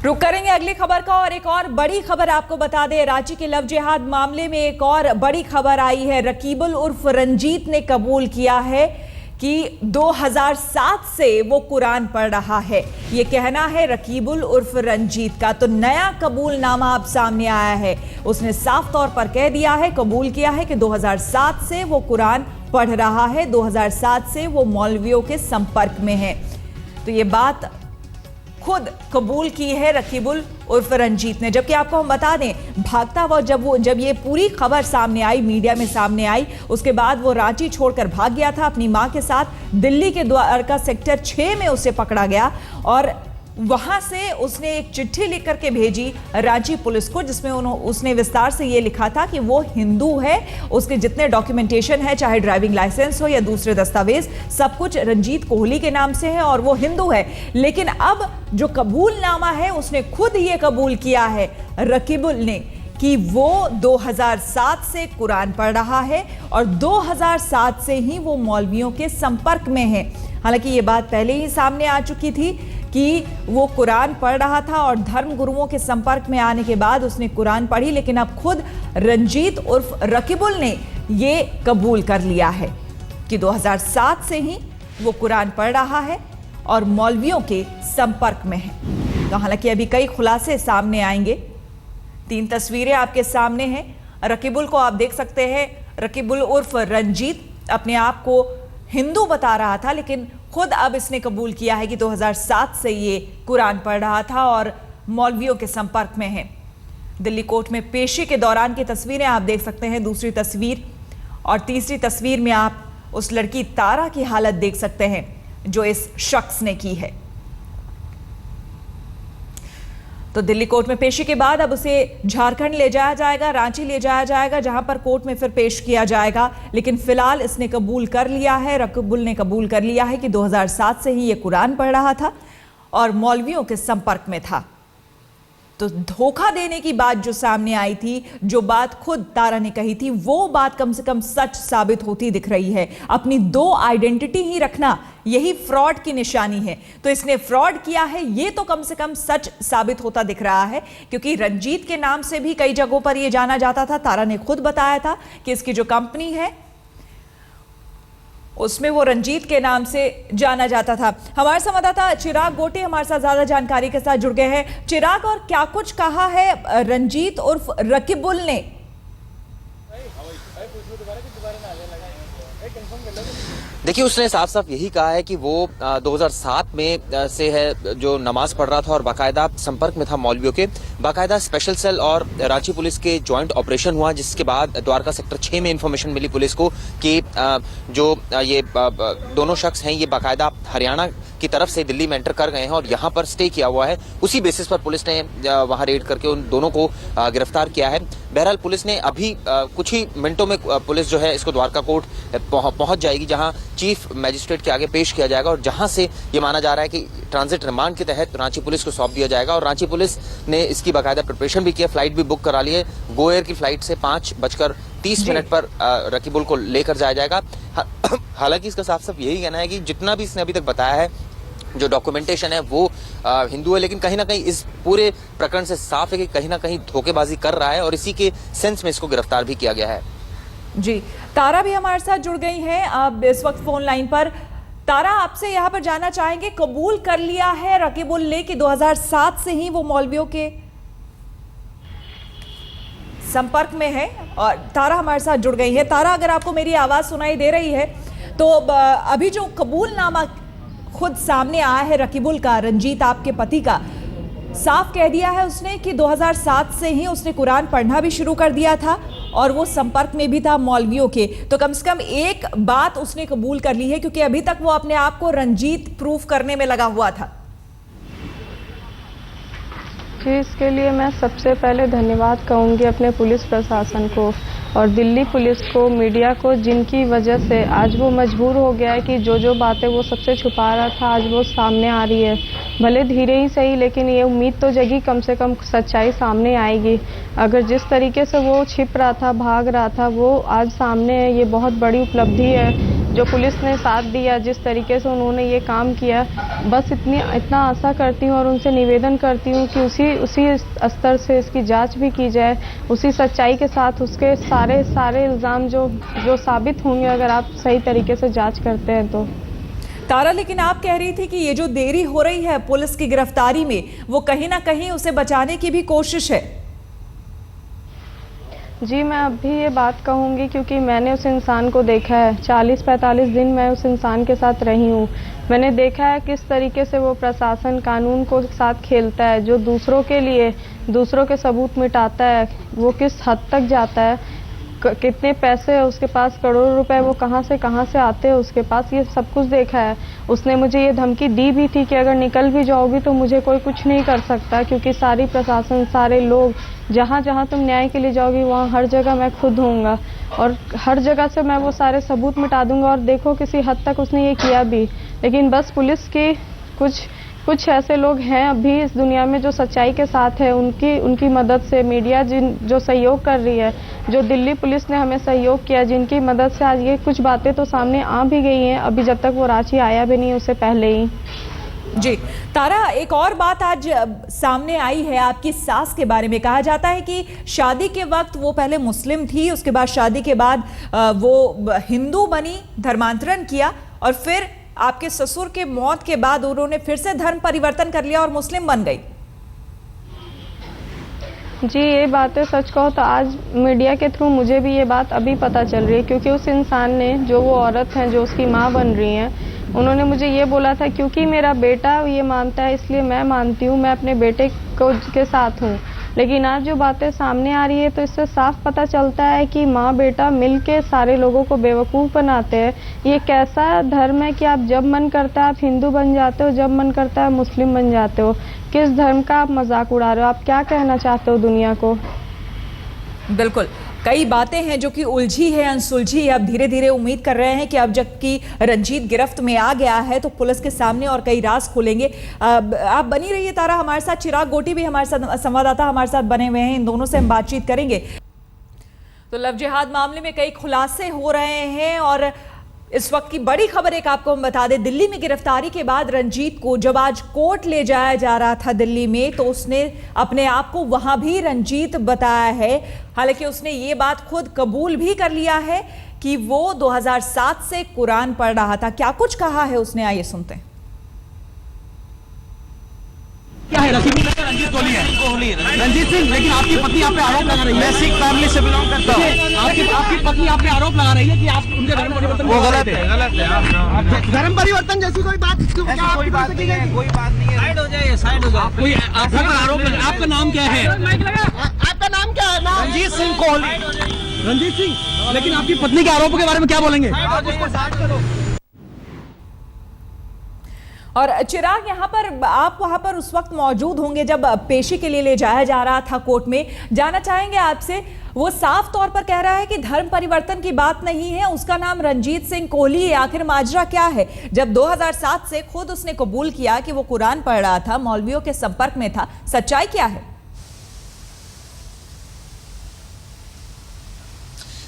रुक करेंगे अगली खबर का और एक और बड़ी खबर आपको बता दें। रांची के लव जिहाद मामले में एक और बड़ी खबर आई है। रकीबुल उर्फ रंजीत ने कबूल किया है कि 2007 से वो कुरान पढ़ रहा है। ये कहना है रकीबुल उर्फ रंजीत का। तो नया कबूलनामा अब सामने आया है। उसने साफ तौर पर कह दिया है, कबूल किया है कि 2007 से वो कुरान पढ़ रहा है, 2007 से वो मौलवियों के संपर्क में है। तो ये बात खुद कबूल की है रकीबुल उर्फ रंजीत ने। जबकि आपको हम बता दें, भागता हुआ जब ये पूरी खबर सामने आई, मीडिया में सामने आई, उसके बाद वो रांची छोड़कर भाग गया था अपनी मां के साथ। दिल्ली के द्वारका सेक्टर 6 में उसे पकड़ा गया और वहां से उसने एक चिट्ठी लिख करके भेजी रांची पुलिस को, जिसमें उसने विस्तार से ये लिखा था कि वो हिंदू है, उसके जितने डॉक्यूमेंटेशन है, चाहे ड्राइविंग लाइसेंस हो या दूसरे दस्तावेज, सब कुछ रंजीत कोहली के नाम से है और वो हिंदू है। लेकिन अब जो कबूलनामा है उसने खुद ये कबूल किया है रकीबुल ने कि वो 2007 से कुरान पढ़ रहा है और 2007 से ही वो मौलवियों के संपर्क में है। हालांकि ये बात पहले ही सामने आ चुकी थी कि वो कुरान पढ़ रहा था और धर्म गुरुओं के संपर्क में आने के बाद उसने कुरान पढ़ी। लेकिन अब खुद रंजीत उर्फ रकीबुल ने ये कबूल कर लिया है कि 2007 से ही वो कुरान पढ़ रहा है और मौलवियों के संपर्क में है। तो हालांकि अभी कई खुलासे सामने आएंगे। 3 तस्वीरें आपके सामने हैं। रकीबुल को आप देख सकते हैं। रकीबुल उर्फ रंजीत अपने आप को हिंदू बता रहा था, लेकिन खुद अब इसने कबूल किया है कि 2007 से ये कुरान पढ़ रहा था और मौलवियों के संपर्क में है। दिल्ली कोर्ट में पेशी के दौरान की तस्वीरें आप देख सकते हैं। दूसरी तस्वीर और तीसरी तस्वीर में आप उस लड़की तारा की हालत देख सकते हैं जो इस शख्स ने की है। तो दिल्ली कोर्ट में पेशी के बाद अब उसे झारखंड ले जाया जाएगा, रांची ले जाया जाएगा, जहां पर कोर्ट में फिर पेश किया जाएगा। लेकिन फिलहाल इसने कबूल कर लिया है, रकीबुल ने कबूल कर लिया है कि 2007 से ही ये कुरान पढ़ रहा था और मौलवियों के संपर्क में था। तो धोखा देने की बात जो सामने आई थी, जो बात खुद तारा ने कही थी, वो बात कम से कम सच साबित होती दिख रही है। अपनी 2 आइडेंटिटी ही रखना, यही फ्रॉड की निशानी है। तो इसने फ्रॉड किया है, ये तो कम से कम सच साबित होता दिख रहा है, क्योंकि रंजीत के नाम से भी कई जगहों पर यह जाना जाता था। तारा ने खुद बताया था कि इसकी जो कंपनी है उसमें वो रंजीत के नाम से जाना जाता था। हमारे संवाददाता चिराग गोटे हमारे साथ ज्यादा जानकारी के साथ जुड़ गए हैं। चिराग, और क्या कुछ कहा है रंजीत उर्फ रकीबुल ने? देखिए, उसने साफ साफ यही कहा है कि वो 2007 में से है जो नमाज पढ़ रहा था और बाकायदा संपर्क में था मौलवियों के। बाकायदा स्पेशल सेल और रांची पुलिस के जॉइंट ऑपरेशन हुआ, जिसके बाद द्वारका सेक्टर 6 में इंफॉर्मेशन मिली पुलिस को कि जो ये दोनों शख्स हैं ये बाकायदा हरियाणा की तरफ से दिल्ली में एंटर कर गए हैं और यहाँ पर स्टे किया हुआ है। उसी बेसिस पर पुलिस ने वहाँ रेड करके उन दोनों को गिरफ्तार किया है। बहरहाल पुलिस ने अभी कुछ ही मिनटों में पुलिस जो है इसको द्वारका कोर्ट पहुंच जाएगी, जहां चीफ मैजिस्ट्रेट के आगे पेश किया जाएगा और जहां से ये माना जा रहा है कि ट्रांजिट रिमांड के तहत रांची पुलिस को सौंप दिया जाएगा। और रांची पुलिस ने इसकी बाकायदा प्रिपरेशन भी किया, फ्लाइट भी बुक करा ली है। गो एयर की फ्लाइट से 5:30 पर रकीबुल को लेकर जाया जाएगा। हालांकि इसका साफ साफ यही कहना है कि जितना भी इसने अभी तक बताया है, जो डॉक्यूमेंटेशन है वो हिंदू है, लेकिन कहीं ना कहीं इस पूरे प्रकरण से साफ है कि कहीं ना कहीं धोखेबाजी कर रहा है और इसी के सेंस में इसको गिरफ्तार भी किया गया है। जी, तारा भी हमारे साथ जुड़ गई हैं अब इस वक्त फोन लाइन पर। तारा, आपसे यहाँ पर जानना चाहेंगे, कबूल कर लिया है रकीबुल ने कि 2007 से ही वो मौलवियों के संपर्क में है, और तारा हमारे साथ जुड़ गई है। तारा, अगर आपको मेरी आवाज सुनाई दे रही है तो अभी जो कबूलनामा खुद सामने आया है रकीबुल का, रंजीत आपके पति का, साफ कह दिया है उसने कि 2007 से ही उसने कुरान पढ़ना भी शुरू कर दिया था और वो संपर्क में भी था मौलवियों के। तो कम से कम एक बात उसने कबूल कर ली है, क्योंकि अभी तक वो अपने आप को रंजीत प्रूफ करने में लगा हुआ था। जी, इसके लिए मैं सबसे पहले धन्यवाद कहूँगी अपने पुलिस प्रशासन को और दिल्ली पुलिस को, मीडिया को, जिनकी वजह से आज वो मजबूर हो गया है कि जो बातें वो सबसे छुपा रहा था आज वो सामने आ रही है। भले धीरे ही सही, लेकिन ये उम्मीद तो जगी कम से कम सच्चाई सामने आएगी। अगर जिस तरीके से वो छिप रहा था, भाग रहा था, वो आज सामने है, ये बहुत बड़ी उपलब्धि है। जो पुलिस ने साथ दिया, जिस तरीके से उन्होंने ये काम किया, बस इतना आशा करती हूँ और उनसे निवेदन करती हूँ कि उसी स्तर से इसकी जांच भी की जाए, उसी सच्चाई के साथ उसके सारे इल्ज़ाम जो साबित होंगे अगर आप सही तरीके से जांच करते हैं तो। तारा, लेकिन आप कह रही थी कि ये जो देरी हो रही है पुलिस की गिरफ्तारी में, वो कहीं ना कहीं उसे बचाने की भी कोशिश है। जी, मैं अब भी ये बात कहूँगी क्योंकि मैंने उस इंसान को देखा है। 40-45 दिन मैं उस इंसान के साथ रही हूँ। मैंने देखा है किस तरीके से वो प्रशासन कानून को साथ खेलता है, जो दूसरों के लिए दूसरों के सबूत मिटाता है, वो किस हद तक जाता है, कितने पैसे है उसके पास, करोड़ों रुपए वो कहाँ से आते हैं उसके पास, ये सब कुछ देखा है। उसने मुझे ये धमकी दी भी थी कि अगर निकल भी जाओगी तो मुझे कोई कुछ नहीं कर सकता, क्योंकि सारी प्रशासन, सारे लोग, जहाँ जहाँ तुम न्याय के लिए जाओगी वहाँ हर जगह मैं खुद होऊंगा और हर जगह से मैं वो सारे सबूत मिटा दूंगा। और देखो किसी हद तक उसने ये किया भी, लेकिन बस पुलिस की कुछ ऐसे लोग हैं अभी इस दुनिया में जो सच्चाई के साथ है, उनकी मदद से, मीडिया जो सहयोग कर रही है, जो दिल्ली पुलिस ने हमें सहयोग किया, जिनकी मदद से आज ये कुछ बातें तो सामने आ भी गई हैं, अभी जब तक वो रांची आया भी नहीं उससे पहले ही। जी तारा, एक और बात आज सामने आई है आपकी सास के बारे में। कहा जाता है कि शादी के वक्त वो पहले मुस्लिम थी, उसके बाद शादी के बाद वो हिंदू बनी, धर्मांतरण किया और फिर आपके ससुर के मौत के बाद उन्होंने फिर से धर्म परिवर्तन कर लिया और मुस्लिम बन गई। जी, ये बातें सच कहो तो आज मीडिया के थ्रू मुझे भी ये बात अभी पता चल रही है, क्योंकि उस इंसान ने, जो वो औरत है जो उसकी माँ बन रही है, उन्होंने मुझे ये बोला था क्योंकि मेरा बेटा ये मानता है इसलिए मैं मानती हूँ, मैं अपने बेटे के साथ हूँ। लेकिन आज जो बातें सामने आ रही है तो इससे साफ पता चलता है कि माँ बेटा मिलके सारे लोगों को बेवकूफ़ बनाते हैं। ये कैसा धर्म है कि आप जब मन करता है आप हिंदू बन जाते हो, जब मन करता है मुस्लिम बन जाते हो। किस धर्म का आप मजाक उड़ा रहे हो? आप क्या कहना चाहते हो दुनिया को? बिल्कुल, कई बातें हैं जो कि उलझी है, अनसुलझी है। अब धीरे धीरे उम्मीद कर रहे हैं कि अब जबकि रंजीत गिरफ्त में आ गया है तो पुलिस के सामने और कई राज खुलेंगे। आप बनी रहिए तारा हमारे साथ। चिराग गोटी भी हमारे साथ, संवाददाता हमारे साथ बने हुए हैं, इन दोनों से हम बातचीत करेंगे। तो लव जिहाद मामले में कई खुलासे हो रहे हैं और इस वक्त की बड़ी खबर एक आपको हम बता दें, दिल्ली में गिरफ्तारी के बाद रंजीत को जब आज कोर्ट ले जाया जा रहा था दिल्ली में, तो उसने अपने आप को वहां भी रंजीत बताया है। हालांकि उसने ये बात खुद कबूल भी कर लिया है कि वो 2007 से कुरान पढ़ रहा था। क्या कुछ कहा है उसने, आइए सुनते हैं। क्या है रंजीत कोहली है, रंजीत सिंह, लेकिन आपकी पत्नी आप पे आरोप लगा रही है। मैं सिख फैमिली से बिलोंग करता हूँ। आपकी पत्नी आप पे आरोप लगा रही है कि आप उनके धर्म परिवर्तन, वो गलत है। धर्म परिवर्तन जैसी कोई बात, कोई बात नहीं है, कोई बात नहीं है। साइड हो जाइए, साइड हो जाइए। कोई आपका आरोप, आपका नाम क्या है? आपका नाम क्या है? रंजीत सिंह कोहली। रंजीत सिंह, लेकिन आपकी पत्नी के आरोपों के बारे में क्या बोलेंगे? और चिराग, यहाँ पर आप वहाँ पर उस वक्त मौजूद होंगे जब पेशी के लिए ले जाया जा रहा था कोर्ट में। जाना चाहेंगे आपसे, वो साफ तौर पर कह रहा है कि धर्म परिवर्तन की बात नहीं है, उसका नाम रंजीत सिंह कोहली है। आखिर माजरा क्या है? जब 2007 से खुद उसने कबूल किया कि वो कुरान पढ़ रहा था, मौलवियों के संपर्क में था, सच्चाई क्या है?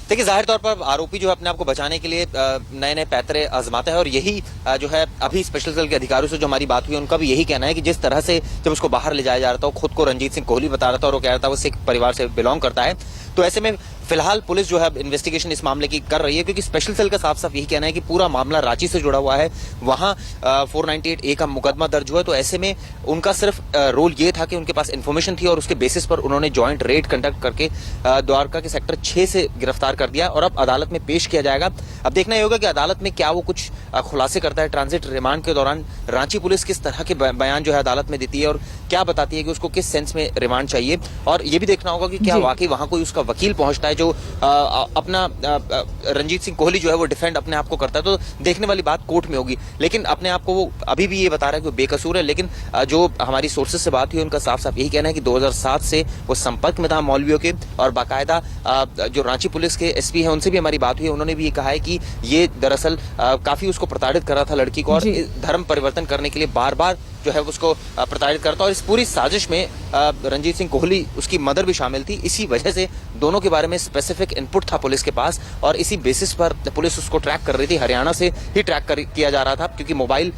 देखिए, जाहिर तौर पर आरोपी जो है अपने आप को बचाने के लिए नए नए पैतरे आजमाता है और यही जो है अभी स्पेशल सेल के अधिकारियों से जो हमारी बात हुई उनका भी यही कहना है कि जिस तरह से जब उसको बाहर ले जाया जा रहा था, वो खुद को रंजीत सिंह कोहली बता रहा था और वो कह रहा था वो सिख परिवार से बिलोंग करता है। तो ऐसे में फिलहाल पुलिस जो है इन्वेस्टिगेशन इस मामले की कर रही है, क्योंकि स्पेशल सेल का साफ साफ यही कहना है कि पूरा मामला रांची से जुड़ा हुआ है, वहां 498A का मुकदमा दर्ज हुआ है। तो ऐसे में उनका सिर्फ रोल ये था कि उनके पास इन्फॉर्मेशन थी और उसके बेसिस पर उन्होंने ज्वाइंट रेड कंडक्ट करके द्वारका के सेक्टर 6 से गिरफ्तार कर दिया और अब अदालत में पेश किया जाएगा। अब देखना ही होगा कि अदालत में क्या वो कुछ खुलासे करता है। ट्रांजिट रिमांड के दौरान रांची पुलिस किस तरह के बयान जो है अदालत में देती है और क्या बताती है कि उसको किस सेंस में रिमांड चाहिए, और ये भी देखना होगा कि क्या वाकई वहां कोई उसका वकील पहुंचता है जो अपना रंजीत सिंह कोहली जो है वो डिफेंड अपने आप को करता है। तो देखने वाली बात कोर्ट में होगी, लेकिन अपने आप को वो अभी भी ये बता रहा है कि वो बेकसूर है। लेकिन जो हमारी सोर्सेज से बात हुई उनका साफ साफ यही कहना है कि 2007 से वो संपर्क में था मौलवियों के, और बाकायदा जो रांची पुलिस के एसपी हैं उनसे भी हमारी बात हुई, उन्होंने भी ये कहा है कि ये दरअसल काफी उसको प्रताड़ित कर रहा था लड़की को, और धर्म परिवर्तन करने के लिए बार बार जो है उसको प्रताड़ित करता। और इस पूरी साजिश में रंजीत सिंह कोहली, उसकी मदर भी शामिल थी। इसी वजह से दोनों के बारे में स्पेसिफिक इनपुट था पुलिस के पास और इसी बेसिस पर पुलिस उसको ट्रैक कर रही थी। हरियाणा से ही ट्रैक किया जा रहा था क्योंकि मोबाइल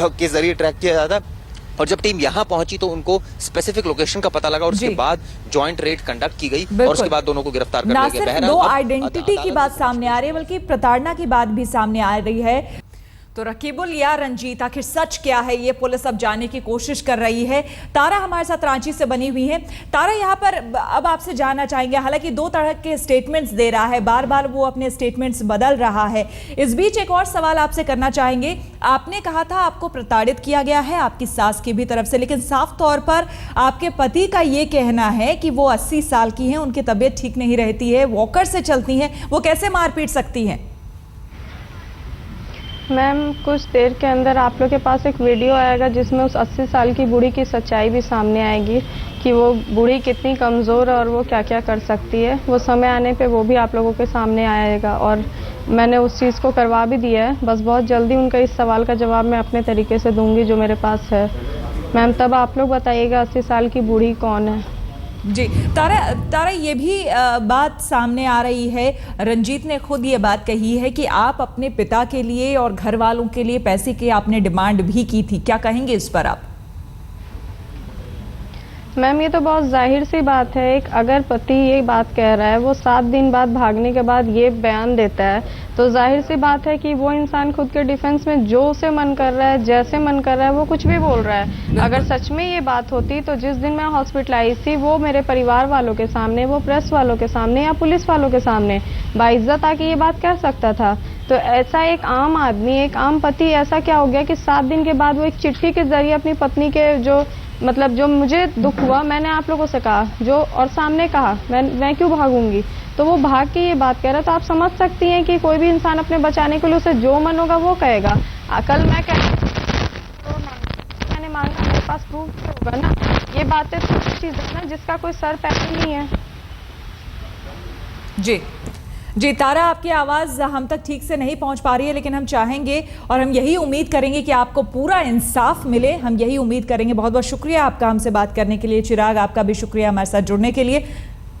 के जरिए ट्रैक किया जा रहा था। और जब टीम यहाँ पहुंची तो उनको स्पेसिफिक लोकेशन का पता लगा और उसके बाद जॉइंट रेड कंडक्ट की गई और उसके बाद दोनों को गिरफ्तार कर लिया गया। ना सिर्फ दो आइडेंटिटी की बात सामने आ रही है बल्कि प्रताड़ना की बात भी सामने आ रही है। तो रकीबुल या रंजीत, आखिर सच क्या है ये पुलिस अब जानने की कोशिश कर रही है। तारा हमारे साथ रांची से बनी हुई है। तारा, यहाँ पर अब आपसे जानना चाहेंगे, हालांकि दो तरह के स्टेटमेंट्स दे रहा है, बार बार वो अपने स्टेटमेंट्स बदल रहा है। इस बीच एक और सवाल आपसे करना चाहेंगे। आपने कहा था आपको प्रताड़ित किया गया है आपकी सास की भी तरफ से, लेकिन साफ तौर पर आपके पति का ये कहना है कि वो 80 साल की हैं, उनकी तबीयत ठीक नहीं रहती है, वॉकर से चलती हैं, वो कैसे मारपीट सकती हैं? मैम, कुछ देर के अंदर आप लोग के पास एक वीडियो आएगा जिसमें उस 80 साल की बूढ़ी की सच्चाई भी सामने आएगी कि वो बूढ़ी कितनी कमज़ोर है और वो क्या क्या कर सकती है। वो समय आने पे वो भी आप लोगों के सामने आएगा और मैंने उस चीज़ को करवा भी दिया है। बस बहुत जल्दी उनका इस सवाल का जवाब मैं अपने तरीके से दूंगी जो मेरे पास है। मैम, तब आप लोग बताइएगा 80 साल की बूढ़ी कौन है। जी तारा, ये भी बात सामने आ रही है, रंजीत ने खुद ये बात कही है कि आप अपने पिता के लिए और घर वालों के लिए पैसे की आपने डिमांड भी की थी, क्या कहेंगे इस पर आप? मैम, ये तो बहुत जाहिर सी बात है। एक अगर पति ये बात कह रहा है, वो 7 दिन बाद भागने के बाद ये बयान देता है, तो जाहिर सी बात है कि वो इंसान खुद के डिफेंस में जो उसे मन कर रहा है, जैसे मन कर रहा है, वो कुछ भी बोल रहा है। अगर सच में ये बात होती तो जिस दिन मैं हॉस्पिटलाइज थी वो मेरे परिवार वालों के सामने, वो प्रेस वालों के सामने या पुलिस वालों के सामने बाइज्जत आके ये बात कह सकता था। तो ऐसा एक आम आदमी, एक आम पति, ऐसा क्या हो गया कि 7 दिन के बाद वो एक चिट्ठी के जरिए अपनी पत्नी के जो मुझे दुख हुआ, मैंने आप लोगों से कहा जो और सामने कहा, मैं क्यों भागूंगी, तो वो भाग के ये बात कह रहा। तो आप समझ सकती हैं कि कोई भी इंसान अपने बचाने के लिए उसे जो मन होगा वो कहेगा। कल मैं मैंने मांगा, मेरे पास प्रूफ होगा ना। ये बातें तो चीज़ है ना जिसका कोई सर पैर नहीं है। जी तारा, आपकी आवाज़ हम तक ठीक से नहीं पहुंच पा रही है, लेकिन हम चाहेंगे और हम यही उम्मीद करेंगे कि आपको पूरा इंसाफ मिले। हम यही उम्मीद करेंगे। बहुत बहुत शुक्रिया आपका हमसे बात करने के लिए। चिराग, आपका भी शुक्रिया हमारे साथ जुड़ने के लिए।